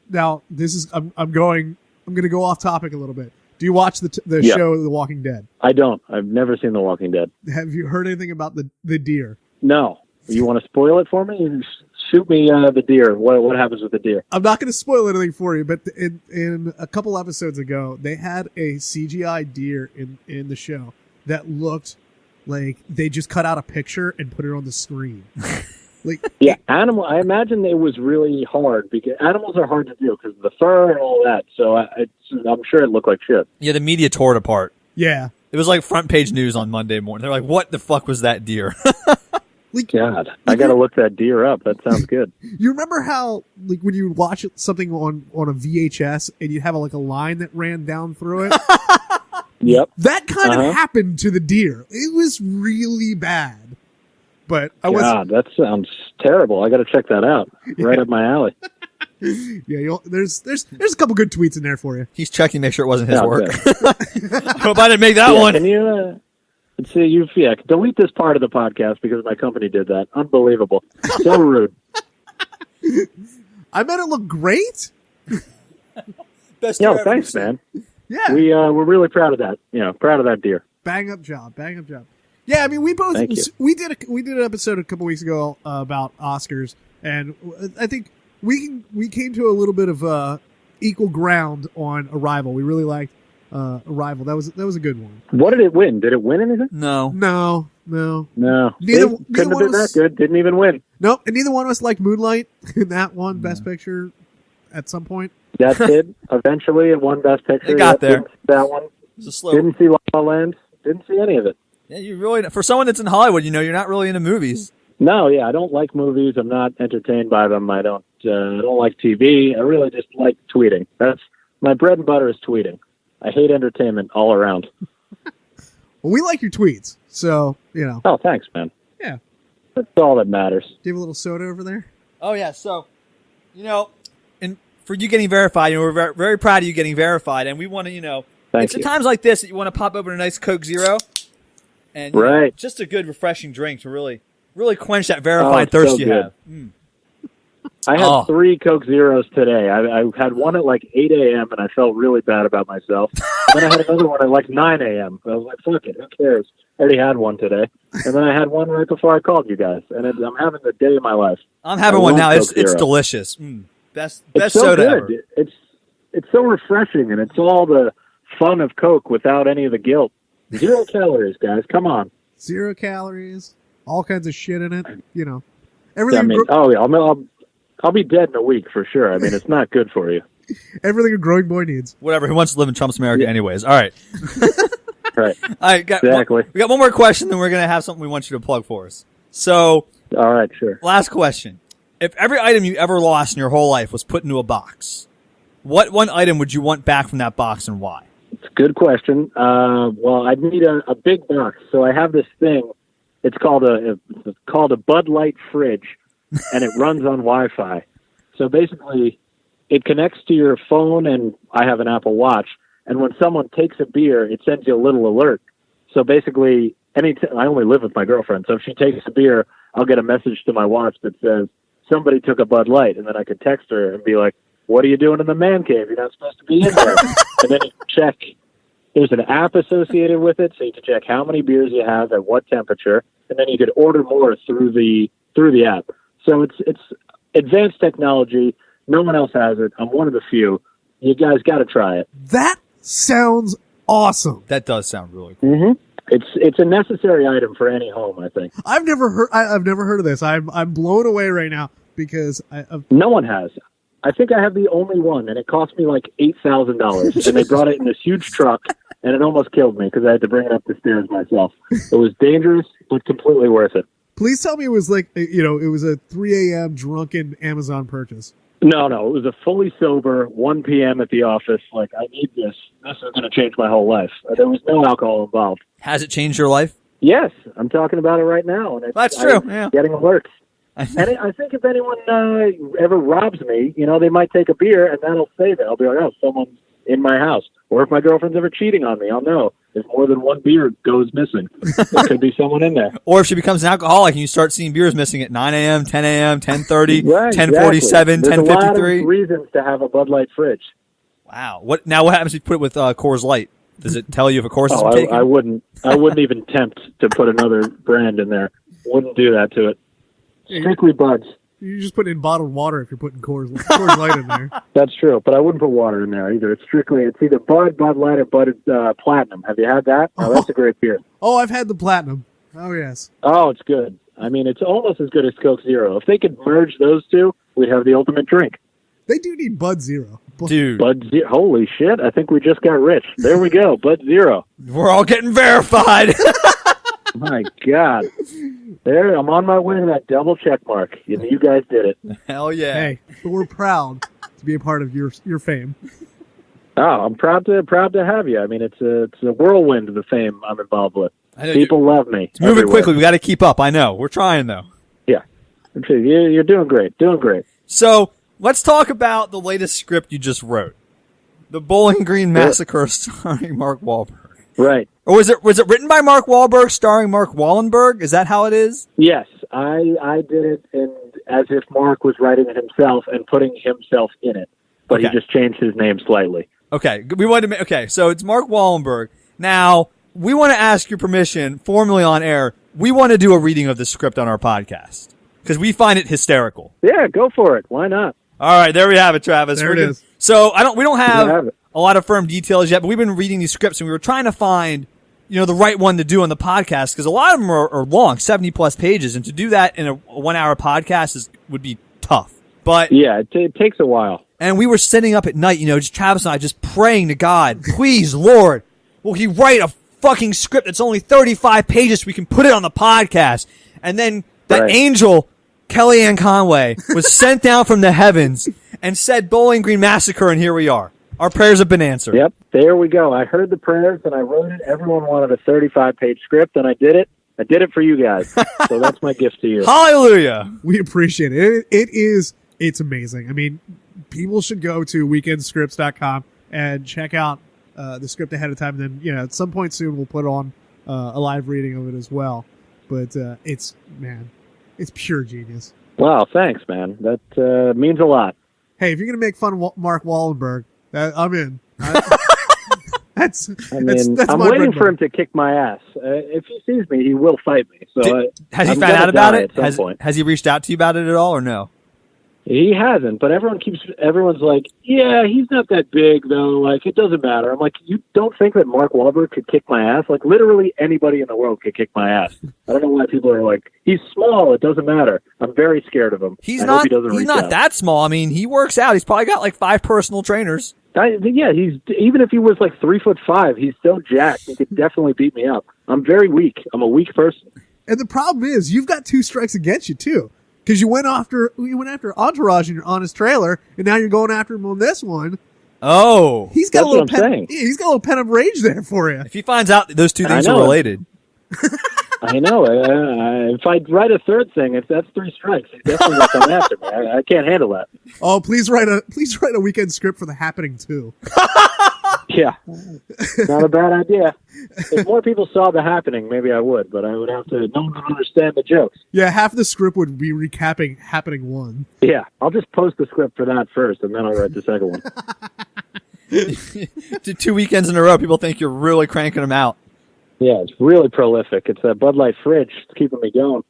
Now, this is I'm going to go off topic a little bit. Do you watch the show The Walking Dead? I don't. I've never seen The Walking Dead. Have you heard anything about the deer? No. You want to spoil it for me? shoot me the deer. What happens with the deer? I'm not going to spoil anything for you, but in a couple episodes ago, they had a CGI deer in the show that looked like they just cut out a picture and put it on the screen. Like, yeah, animal. I imagine it was really hard because animals are hard to do because of the fur and all that. So I'm sure it looked like shit. Yeah, the media tore it apart. yeah. It was like front page news on Monday morning. They're like, "What the fuck was that deer?" Like, God, I got to look that deer up. That sounds good. you remember how, like, when you watch something on a VHS and you have a line that ran down through it? Yep. That kind of happened to the deer. It was really bad. But God, that sounds terrible. I got to check that out. Right up my alley. Yeah, there's a couple good tweets in there for you. He's checking to make sure it wasn't his work. Okay. I hope I didn't make that one. Can you delete this part of the podcast because my company did that. Unbelievable. So rude. I meant it looked great. Best Yo, deer I've thanks, ever man. seen. Yeah. We're really proud of that. Proud of that deer. Bang up job. Yeah, I mean, we both Thank you. we did an episode a couple weeks ago about Oscars, and I think we came to a little bit of equal ground on Arrival. We really liked Arrival. That was a good one. What did it win? Did it win anything? No. No. No. Neither Couldn't have one been was- that good. Didn't even win. Nope, and neither one of us liked Moonlight in that one Best Picture at some point. That did. Eventually, it won Best Picture. It got there. Didn't see that one. It was a slow. Didn't see La La Land. Didn't see any of it. Yeah, you really, for someone that's in Hollywood, you're not really into movies. No, yeah, I don't like movies. I'm not entertained by them. I don't like TV. I really just like tweeting. That's my bread and butter is tweeting. I hate entertainment all around. Well, we like your tweets, so Oh, thanks, man. Yeah. That's all that matters. Do you have a little soda over there? Oh yeah, so and for you getting verified, we're very, very proud of you getting verified, and we want to, Thank it's you. at times like this that you want to pop open a nice Coke Zero, and Right. just a good refreshing drink to really quench that verified it's thirst so you good. have. Mm. I had Oh. 3 Coke Zeros today. I had one at like 8 a.m. and I felt really bad about myself. Then I had another one at like 9 a.m. I was like, fuck it, who cares? I already had one today. And then I had one right before I called you guys. And I'm having the day of my life. I'm having I one love now. It's Coke Zero. delicious. Best It's so soda good. ever. It's so refreshing, and it's all the fun of Coke without any of the guilt. 0 calories, guys. Come on. 0 calories, all kinds of shit in it. I Everything. mean, I'll be dead in a week for sure. I mean, it's not good for you. Everything a growing boy needs. Whatever. Who wants to live in Trump's America, anyways? All right. Right. All right. Exactly. We got one more question, then we're gonna have something we want you to plug for us. So, All right, sure. last question: if every item you ever lost in your whole life was put into a box, what one item would you want back from that box, and why? It's a good question. Well, I'd need a big box. So I have this thing. It's called a Bud Light fridge, and it runs on Wi-Fi. So basically, it connects to your phone, and I have an Apple Watch. And when someone takes a beer, it sends you a little alert. So basically, I only live with my girlfriend. So if she takes a beer, I'll get a message to my watch that says, somebody took a Bud Light. And then I could text her and be like, what are you doing in the man cave? You're not supposed to be in there. And then you check. There's an app associated with it, so you can check how many beers you have at what temperature, and then you could order more through the app. So it's advanced technology. No one else has it. I'm one of the few. You guys got to try it. That sounds awesome. That does sound really cool. Mm-hmm. It's a necessary item for any home, I think. I've never heard of this. I'm blown away right now because No one has. I think I have the only one, and it cost me like $8,000. And they brought it in this huge truck, and it almost killed me because I had to bring it up the stairs myself. It was dangerous, but completely worth it. Please tell me it was like it was a 3 a.m. drunken Amazon purchase. No, it was a fully sober 1 p.m. at the office. Like, I need this. This is going to change my whole life. There was no alcohol involved. Has it changed your life? Yes, I'm talking about it right now. And That's true. I'm Yeah. getting alerts. And I think if anyone ever robs me, they might take a beer, and that'll save it. I'll be like, oh, someone's in my house. Or if my girlfriend's ever cheating on me, I'll know. If more than one beer goes missing, there could be someone in there. Or if she becomes an alcoholic and you start seeing beers missing at 9 a.m., 10 a.m., 10:30, Right, 10:47, exactly. There's a lot of 10:53. reasons to have a Bud Light fridge. Wow. What happens if you put it with Coors Light? Does it tell you if a Coors is taken? I wouldn't even tempt to put another brand in there. Wouldn't do that to it. Strictly Buds. You just put in bottled water if you're putting Coors Light in there. That's true, but I wouldn't put water in there either. It's either Bud Light, or Bud Platinum. Have you had that? Oh, that's a great beer. Oh, I've had the Platinum. Oh, yes. Oh, it's good. I mean, it's almost as good as Coke Zero. If they could merge those two, we'd have the ultimate drink. They do need Bud Zero. Dude. Bud Zero. Holy shit. I think we just got rich. There we go. Bud Zero. We're all getting verified. My God. There, I'm on my way to that double check mark. You guys did it. Hell yeah. Hey, but we're proud to be a part of your fame. Oh, I'm proud to have you. I mean, it's a whirlwind of the fame I'm involved with. I know People love me. It's moving everywhere. quickly. We got to keep up. I know. We're trying, though. Yeah. You're doing great. Doing great. So let's talk about the latest script you just wrote. The Bowling Green Massacre starring Mark Wahlberg. Right. Or was it written by Mark Wahlberg starring Mark Wallenberg? Is that how it is? Yes. I did it as if Mark was writing it himself and putting himself in it. But Okay. he just changed his name slightly. Okay. So it's Mark Wallenberg. Now, we want to ask your permission formally on air. We want to do a reading of the script on our podcast because we find it hysterical. Yeah, go for it. Why not? All right, there we have it, Travis. There it is. So we don't have have it. a lot of firm details yet, but we've been reading these scripts and we were trying to find, the right one to do on the podcast because a lot of them are long, 70 plus pages, and to do that in a 1 hour podcast would be tough. But Yeah, it takes a while. and we were sitting up at night, just Travis and I just praying to God, please, Lord, will he write a fucking script that's only 35 pages so we can put it on the podcast? And then that Right. angel, Kellyanne Conway, was sent down from the heavens and said Bowling Green Massacre, and here we are. Our prayers have been answered. Yep, there we go. I heard the prayers and I wrote it. Everyone wanted a 35-page script, and I did it. I did it for you guys. So that's my gift to you. Hallelujah. We appreciate it. It's amazing. I mean, people should go to weekendscripts.com and check out the script ahead of time. And then, at some point soon, we'll put on a live reading of it as well. But it's pure genius. Wow, thanks, man. That means a lot. Hey, if you're going to make fun of Mark Wallenberg, I'm in. That's I'm my waiting bread for and him to kick my ass. If he sees me, he will fight me. So Has he I'm found gonna out about die it? at some point. Has he reached out to you about it at all or no? He hasn't, but everyone's like, yeah, he's not that big though. Like, it doesn't matter. I'm like, you don't think that Mark Wahlberg could kick my ass? Like, literally anybody in the world could kick my ass. I don't know why people are like, he's small. It doesn't matter. I'm very scared of him. He's I not. hope he doesn't He's reach not out. that small. I mean, he works out. He's probably got like 5 personal trainers. Yeah, he's even if he was like 3'5", he's so jacked. He could definitely beat me up. I'm very weak. I'm a weak person. And the problem is, you've got 2 strikes against you too, because you went after Entourage in your honest trailer, and now you're going after him on this one. Oh. He's got That's a little what I'm saying. he's got a little pent up rage there for you. If he finds out that those two things I are know. related. I know. If I write a third thing, that's 3 strikes. He's definitely not coming after me. I can't handle that. Oh, please write a weekend script for The Happening too. Yeah, not a bad idea. If more people saw The Happening, maybe I would, but I would have to. No one would understand the jokes. Yeah, half the script would be recapping Happening 1. Yeah, I'll just post the script for that first, and then I'll write the second one. 2 weekends in a row, people think you're really cranking them out. Yeah, it's really prolific. It's a Bud Light fridge. It's keeping me going.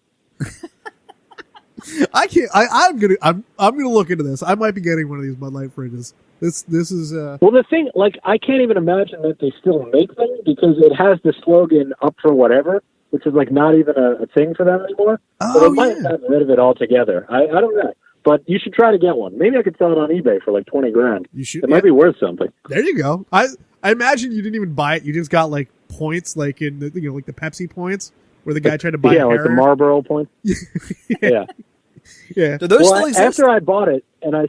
I can't. I'm gonna look into this. I might be getting one of these Bud Light fridges. This is Well, the thing, I can't even imagine that they still make them because it has the slogan "Up for Whatever," which is not even a thing for them anymore. So they might have gotten rid of it altogether. I don't know. But you should try to get one. Maybe I could sell it on eBay for $20,000. You should. It might be worth something. There you go. I imagine you didn't even buy it. You just got points, in the like the Pepsi points, where the guy tried to buy. Yeah, like the Marlboro points. Yeah. Yeah. Do those still exist? After I bought it, and I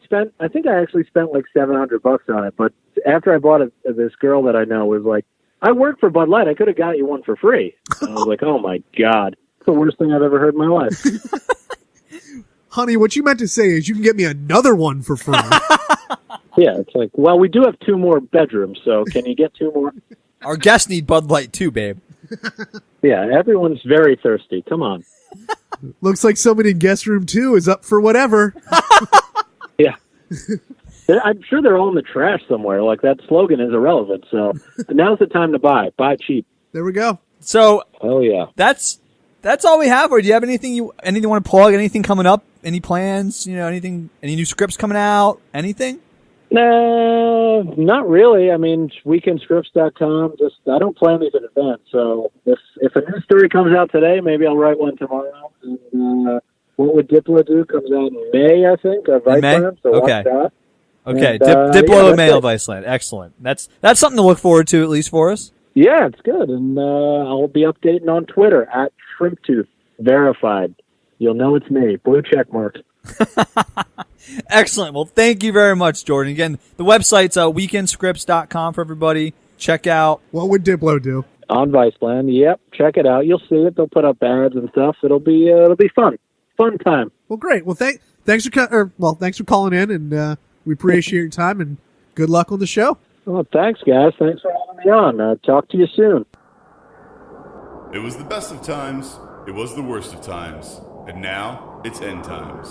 think I actually spent like $700 on it. But after I bought it, this girl that I know was like, "I work for Bud Light. I could have got you one for free." And I was like, "Oh my God, it's the worst thing I've ever heard in my life." Honey, what you meant to say is you can get me another one for free. Yeah, it's like, well, we do have 2 more bedrooms, so can you get 2 more? Our guests need Bud Light too, babe. Yeah, everyone's very thirsty. Come on. Looks like somebody in guest room 2 is up for whatever. Yeah. I'm sure they're all in the trash somewhere. Like, that slogan is irrelevant. So now's the time to buy. Buy cheap. There we go. So Oh, yeah. that's all we have. Or do you have anything you want to plug? Anything coming up Any plans? Anything? Any new scripts coming out? Anything? No, not really. I mean, weekendscripts.com. I don't plan these in advance. So if a new story comes out today, maybe I'll write one tomorrow. And, What Would Diplo Do comes out in May, I think, of Viceland. So okay. watch that. Okay, And, Diplo May of it. Viceland. Excellent. That's something to look forward to, at least for us. Yeah, it's good. And I'll be updating on Twitter at ShrimpTooth Verified. You'll know it's me. Blue check mark. Excellent. Well, thank you very much, Jordan. Again, the website's weekendscripts.com for everybody. Check out. What Would Diplo Do? On Viceland. Yep, check it out. You'll see it. They'll put up ads and stuff. It'll be fun. Fun time. Well, great. Well, thanks for calling in, and we appreciate your time, and good luck on the show. Well, thanks, guys. Thanks for having me on. Talk to you soon. It was the best of times, it was the worst of times, and now it's end times.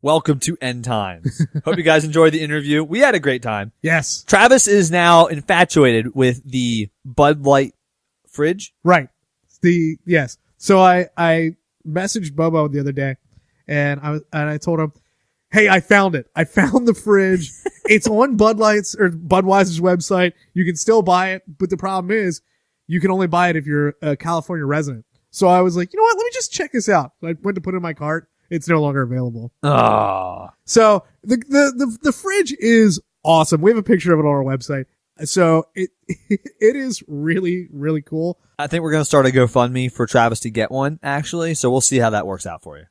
Welcome to End Times. Hope you guys enjoyed the interview. We had a great time. Yes. Travis is now infatuated with the Bud Light fridge. Right. Yes. So I messaged Bobo the other day, and I told him, hey, I found it. I found the fridge. It's on Bud Light's or Budweiser's website. You can still buy it, but the problem is you can only buy it if you're a California resident. So I was like, you know what? Let me just check this out. So I went to put it in my cart. It's no longer available. Oh. So the fridge is awesome. We have a picture of it on our website. So it is really, really cool. I think we're going to start a GoFundMe for Travis to get one, actually. So we'll see how that works out for you.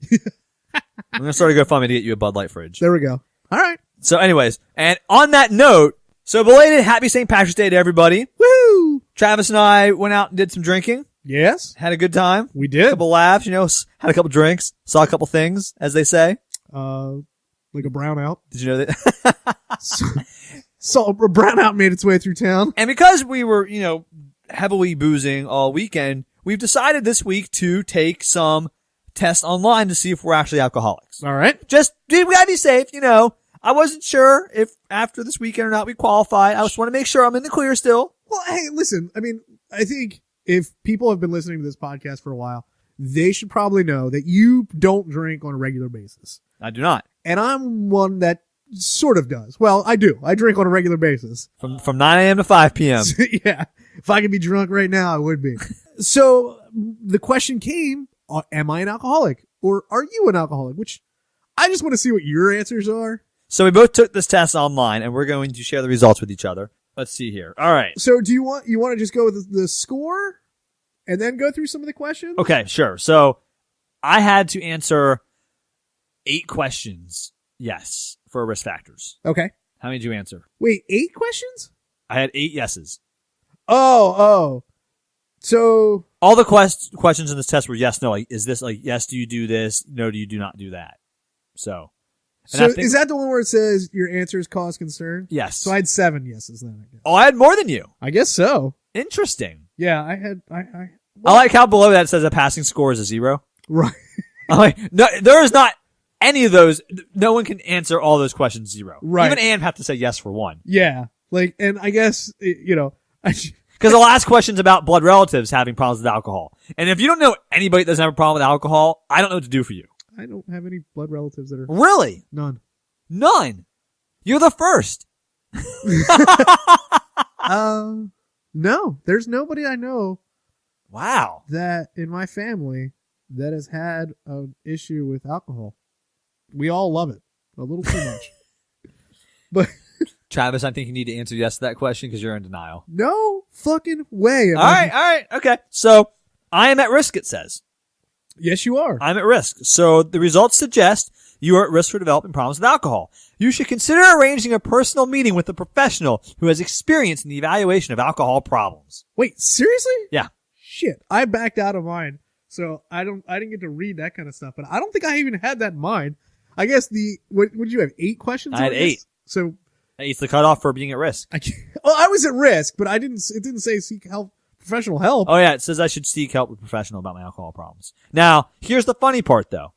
I'm going to start a GoFundMe to get you a Bud Light fridge. There we go. All right. So anyways, and on that note, so belated Happy St. Patrick's Day to everybody. Woo! Travis and I went out and did some drinking. Yes. Had a good time. We A did. couple laughs, had a couple drinks, saw a couple things, as they say. Like a brownout. Did you know that? So a brownout made its way through town. And because we were, heavily boozing all weekend, we've decided this week to take some tests online to see if we're actually alcoholics. All right. We gotta be safe, I wasn't sure if after this weekend or not we qualified. I just want to make sure I'm in the clear still. Well, hey, listen, I mean, I think if people have been listening to this podcast for a while, they should probably know that you don't drink on a regular basis. I do not. And I'm one that sort of does. Well, I do. I drink on a regular basis. From 9 a.m. to 5 p.m. Yeah. If I could be drunk right now, I would be. So the question came, am I an alcoholic? Or are you an alcoholic? Which I just want to see what your answers are. So we both took this test online, and we're going to share the results with each other. Let's see here. All right. So do you want to just go with the score and then go through some of the questions? Okay, sure. So I had to answer 8 questions, yes, for risk factors. Okay. How many did you answer? Wait, 8 questions? I had 8 yeses. Oh. So All the questions in this test were yes, no. Like, is this like, yes, do you do this? No, do you do not do that? So is that the one where it says your answers cause concern? yes. So I had 7 yeses then, I guess. I had more than you. I guess so. Interesting. Yeah, I had, I like how below that it says a passing score is a 0. right. I'm like, no, there is not any of those. No one can answer all those questions 0. Right. Even Ann have to say yes for one. Yeah. Like, and I guess, Because the last question's about blood relatives having problems with alcohol. And if you don't know anybody that doesn't have a problem with alcohol, I don't know what to do for you. I don't have any blood relatives that are Really? none. None. You're the first. No, there's nobody I know Wow. that in my family that has had an issue with alcohol. We all love it a little too much. But Travis, I think you need to answer yes to that question because you're in denial. no fucking way. All right. Okay. So I am at risk, it says. Yes, you are. I'm at risk. So the results suggest you are at risk for developing problems with alcohol. You should consider arranging a personal meeting with a professional who has experience in the evaluation of alcohol problems. Wait, seriously? Yeah. Shit, I backed out of mine, so I didn't get to read that kind of stuff. But I don't think I even had that in mind. I guess what did you have? 8 questions? I had on this? 8. So It's the cutoff for being at risk. I was at risk, but it didn't say seek help, professional help. Oh yeah, it says I should seek help with a professional about my alcohol problems. Now, here's the funny part though,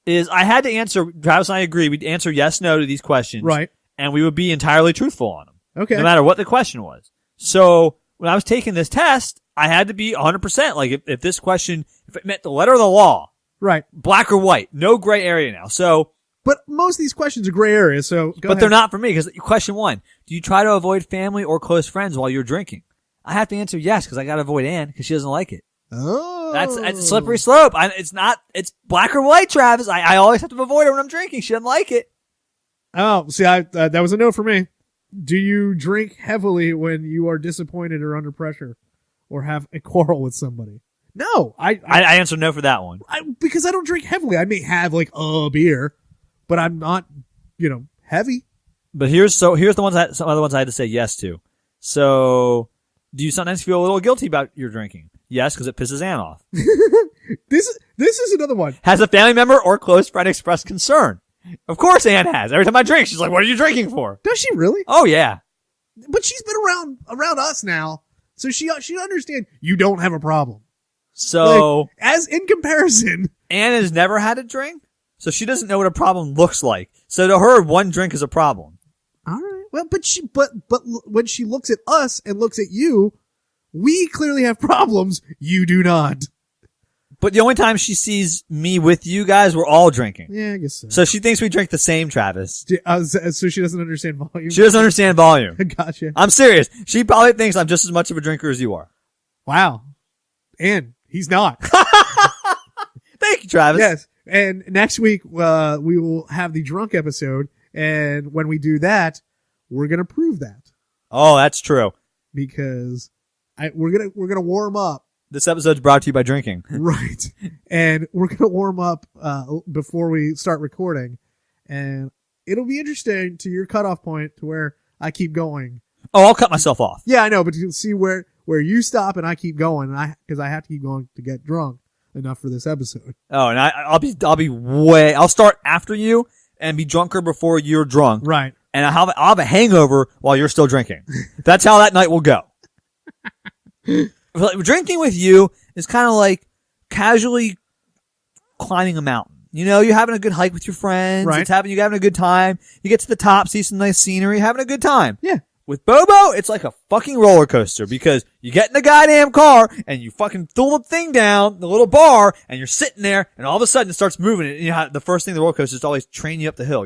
is I had to answer, Travis and I agree, we'd answer yes, no to these questions. Right. And we would be entirely truthful on them. Okay. No matter what the question was. So, when I was taking this test, I had to be 100%. Like if this question, if it meant the letter of the law, Right. black or white, no gray area now. So, But most of these questions are gray areas, so go but ahead. they're not for me because question 1, do you try to avoid family or close friends while you're drinking? I have to answer yes because I got to avoid Ann because she doesn't like it. Oh. That's a slippery slope. It's black or white, Travis. I always have to avoid her when I'm drinking. She doesn't like it. Oh, see, that was a no for me. Do you drink heavily when you are disappointed or under pressure or have a quarrel with somebody? No, I answered no for that one. because I don't drink heavily. I may have like a beer, but I'm not, heavy. But here's some other ones I had to say yes to. So, do you sometimes feel a little guilty about your drinking? Yes, because it pisses Ann off. This is another one. Has a family member or close friend expressed concern? Of course Ann has. Every time I drink, she's like, what are you drinking for? Does she really? Oh, yeah. But she's been around us now, so she understand you don't have a problem. So, Like, as in comparison, Ann has never had a drink, so she doesn't know what a problem looks like. So to her, one drink is a problem. all right. Well, but when she looks at us and looks at you, we clearly have problems. You do not. But the only time she sees me with you guys, we're all drinking. Yeah, I guess so. So she thinks we drink the same, Travis. So she doesn't understand volume. She doesn't understand volume. Gotcha. I'm serious. She probably thinks I'm just as much of a drinker as you are. Wow. And he's not. Thank you, Travis. Yes. And next week, we will have the drunk episode. And when we do that, we're going to prove that Oh, that's true. because we're going to warm up. This episode's brought to you by drinking. Right. And we're going to warm up, before we start recording. And it'll be interesting to your cutoff point to where I keep going. Oh, I'll cut myself off. Yeah, I know, but you'll see where you stop and I keep going, and because I have to keep going to get drunk enough for this episode. Oh, and I'll start after you and be drunker before you're drunk. Right. And I'll have a hangover while you're still drinking. That's how that night will go. Like, drinking with you is kind of like casually climbing a mountain. You're having a good hike with your friends. Right. You're having a good time. You get to the top, see some nice scenery, having a good time. Yeah. With Bobo, it's like a fucking roller coaster because you get in the goddamn car and you fucking throw the thing down, the little bar, and you're sitting there and all of a sudden it starts moving. And the first thing the roller coaster is to always train you up the hill,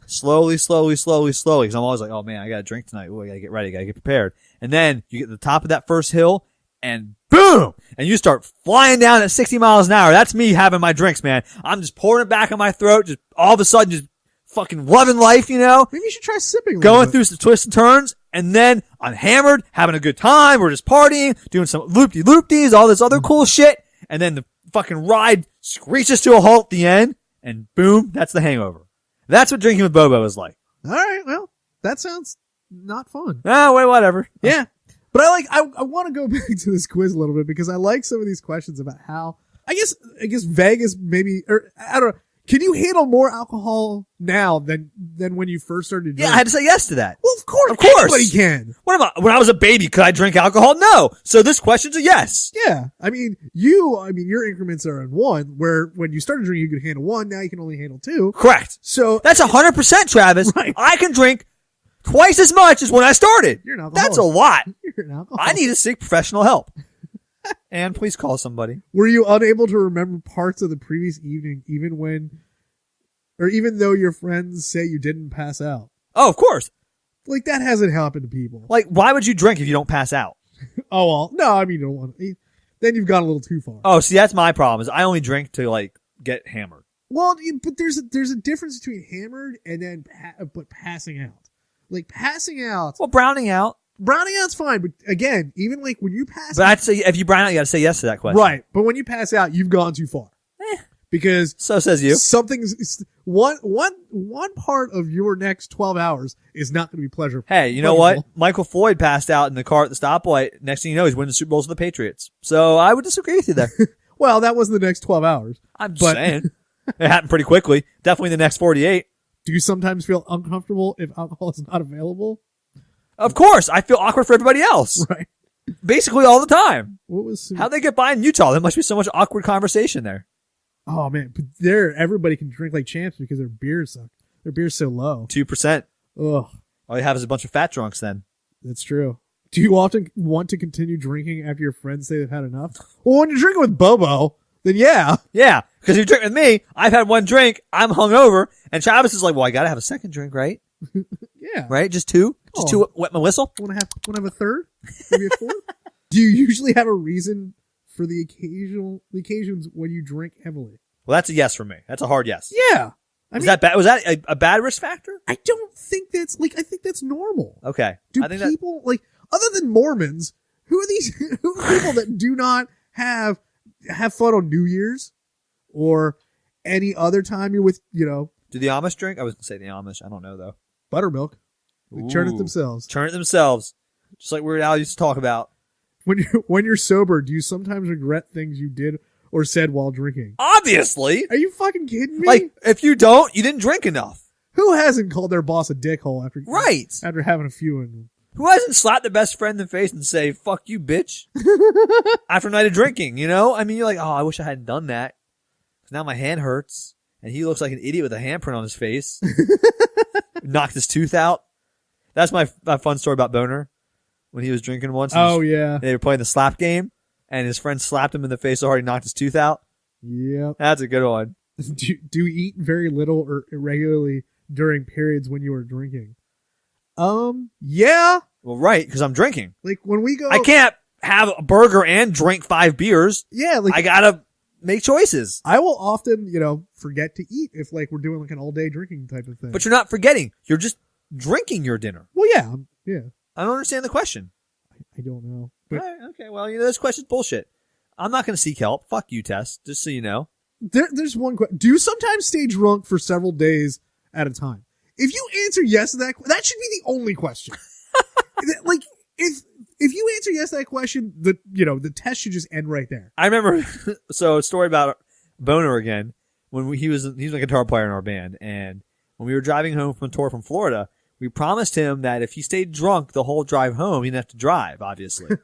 slowly, slowly, slowly, slowly. Cause I'm always like, oh man, I gotta drink tonight. Ooh, I gotta get ready. I gotta get prepared. And then you get to the top of that first hill and boom! And you start flying down at 60 miles an hour. That's me having my drinks, man. I'm just pouring it back in my throat, just all of a sudden just fucking loving life, Maybe you should try sipping. Going through some twists and turns, and then I'm hammered, having a good time. We're just partying, doing some loop-de-loop-dees, all this other cool shit. And then the fucking ride screeches to a halt at the end, and boom, that's the hangover. That's what drinking with Bobo is like. All right, well, that sounds not fun. Ah, wait, whatever. Yeah. But I want to go back to this quiz a little bit because I like some of these questions about how, I guess Vegas maybe, or I don't know. Can you handle more alcohol now than when you first started drinking? Yeah, I had to say yes to that. Well, of course. Of course. Anybody can. When I was a baby, could I drink alcohol? No. So this question's a yes. Yeah. I mean, your increments are in one, where when you started drinking, you could handle one. Now you can only handle two. Correct. So That's 100%, Travis. Right. I can drink twice as much as when I started. You're an alcoholic. That's a lot. You're an alcoholic. I need to seek professional help. And please call somebody. Were you unable to remember parts of the previous evening, even though your friends say you didn't pass out? Oh, of course. Like, that hasn't happened to people. Like, why would you drink if you don't pass out? Oh, well, no, I mean, you don't want to. Then you've gone a little too far. Oh, see, that's my problem is I only drink to, like, get hammered. Well, but there's a difference between hammered and then but passing out. Like, passing out. Well, browning out. Browning out's fine, but again, even like when you pass But out. I'd say if you brown out, you gotta say yes to that question. Right. But when you pass out, you've gone too far. Because So says you. something's one part of your next 12 hours is not going to be pleasurable. Hey, you know what? Michael Floyd passed out in the car at the stoplight. Next thing you know, he's winning the Super Bowls with the Patriots. So I would disagree with you there. Well, that wasn't the next 12 hours. I'm just saying. It happened pretty quickly. Definitely the next 48. Do you sometimes feel uncomfortable if alcohol is not available? Of course. I feel awkward for everybody else. Right. Basically all the time. What was How'd they get by in Utah? There must be so much awkward conversation there. Oh man, but everybody can drink like champs because their beers suck. Their beer's so low. 2%. Ugh, All you have is a bunch of fat drunks then. that's true. Do you often want to continue drinking after your friends say they've had enough? Well, when you're drinking with Bobo, then yeah. Yeah, because you drink with me, I've had one drink, I'm hungover, and Travis is like, well, I gotta have a second drink, right? Yeah. Right? Just two? Just two wet my whistle? Want to have a third? Maybe a fourth? Do you usually have a reason for the occasions when you drink heavily? Well, that's a yes for me. That's a hard yes. Yeah. Was that a bad risk factor? I don't think that's I think that's normal. Okay. Do I think people other than Mormons, who are people that do not have fun on New Year's or any other time you're with, do the Amish drink? I was gonna say the Amish. I don't know though. Buttermilk. They churn it themselves. Churn it themselves. Just like Weird Al used to talk about. When you're sober, do you sometimes regret things you did or said while drinking? Obviously. Are you fucking kidding me? Like, if you don't, you didn't drink enough. Who hasn't called their boss a dickhole after having a few in them? Who hasn't slapped the best friend in the face and say, fuck you, bitch? After a night of drinking, I mean, you're like, oh, I wish I hadn't done that. 'Cause now my hand hurts. And he looks like an idiot with a handprint on his face. Knocked his tooth out. That's my fun story about Boner. When he was drinking once. Yeah. They were playing the slap game. And his friend slapped him in the face so hard he knocked his tooth out. Yep. That's a good one. Do you eat very little or irregularly during periods when you are drinking? Yeah. Well, right, because I'm drinking. Like when we go, I can't have a burger and drink 5 beers. Yeah, I gotta make choices. I will often, forget to eat if we're doing like an all day drinking type of thing. But you're not forgetting. You're just drinking your dinner. Well, yeah, yeah. I don't understand the question. I don't know. But, all right, okay, well, this question's bullshit. I'm not going to seek help. Fuck you, Tess. Just so you know. There's one question. Do you sometimes stay drunk for several days at a time? If you answer yes to that, that should be the only question. If you answer yes to that question, the test should just end right there. I remember, so a story about Boner again, when he was a guitar player in our band, and when we were driving home from a tour from Florida, we promised him that if he stayed drunk the whole drive home, he didn't have to drive, obviously.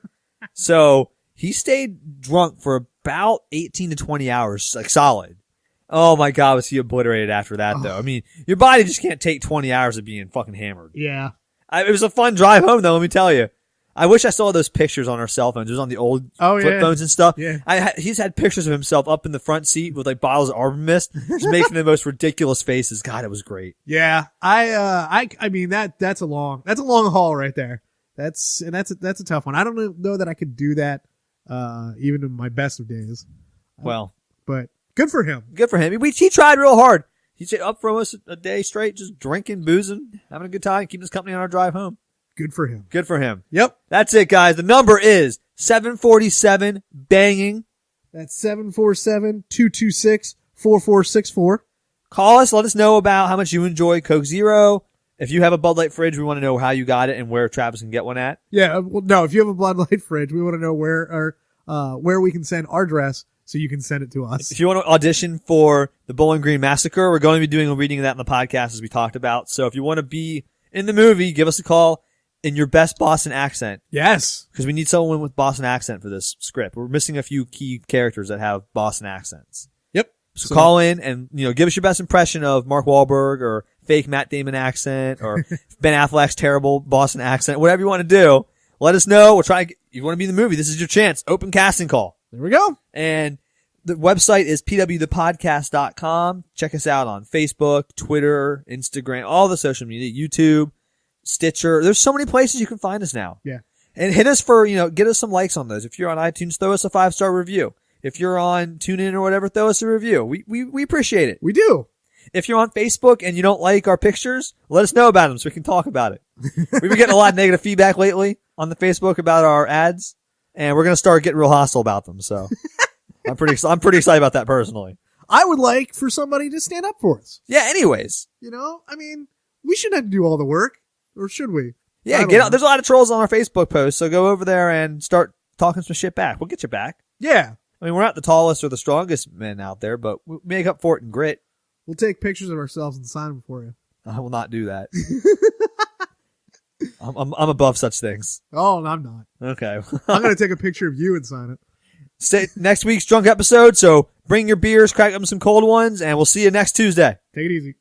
So he stayed drunk for about 18 to 20 hours, like solid. Oh my God, was he obliterated after that, though? I mean, your body just can't take 20 hours of being fucking hammered. Yeah. It was a fun drive home, though, let me tell you. I wish I saw those pictures on our cell phones. It was on the old flip phones and stuff. Yeah. He's had pictures of himself up in the front seat with bottles of Arbor Mist, just making the most ridiculous faces. God, it was great. Yeah. I mean that's a long haul right there. That's a tough one. I don't know that I could do that even in my best of days. Well, but good for him. Good for him. He tried real hard. He stayed up for almost a day straight, just drinking, boozing, having a good time, keeping us company on our drive home. Good for him. Good for him. Yep. That's it, guys. The number is 747 banging. That's 747-226-4464. Call us. Let us know about how much you enjoy Coke Zero. If you have a Bud Light fridge, we want to know how you got it and where Travis can get one at. Yeah. Well, no, if you have a Bud Light fridge, we want to know where we can send our dress so you can send it to us. If you want to audition for the Bowling Green Massacre, we're going to be doing a reading of that in the podcast as we talked about. So if you want to be in the movie, give us a call in your best Boston accent. Yes. Because we need someone with Boston accent for this script. We're missing a few key characters that have Boston accents. Yep. So call in and, give us your best impression of Mark Wahlberg or fake Matt Damon accent or Ben Affleck's terrible Boston accent. Whatever you want to do, let us know. We'll try. You want to be in the movie. This is your chance. Open casting call. There we go. And the website is pwthepodcast.com. Check us out on Facebook, Twitter, Instagram, all the social media, YouTube, Stitcher. There's so many places you can find us now. Yeah. And hit us for, get us some likes on those. If you're on iTunes, throw us a 5-star review. If you're on TuneIn or whatever, throw us a review. We appreciate it. We do. If you're on Facebook and you don't like our pictures, let us know about them so we can talk about it. We've been getting a lot of negative feedback lately on the Facebook about our ads, and we're going to start getting real hostile about them. So I'm pretty excited about that personally. I would like for somebody to stand up for us. Yeah, anyways. I mean, we shouldn't have to do all the work, or should we? Yeah, get out. There's a lot of trolls on our Facebook posts, so go over there and start talking some shit back. We'll get you back. Yeah. I mean, we're not the tallest or the strongest men out there, but we make up for it in grit. We'll take pictures of ourselves and sign them for you. I will not do that. I'm above such things. Oh, I'm not. Okay. I'm going to take a picture of you and sign it. Stay next week's drunk episode, so bring your beers, crack them some cold ones, and we'll see you next Tuesday. Take it easy.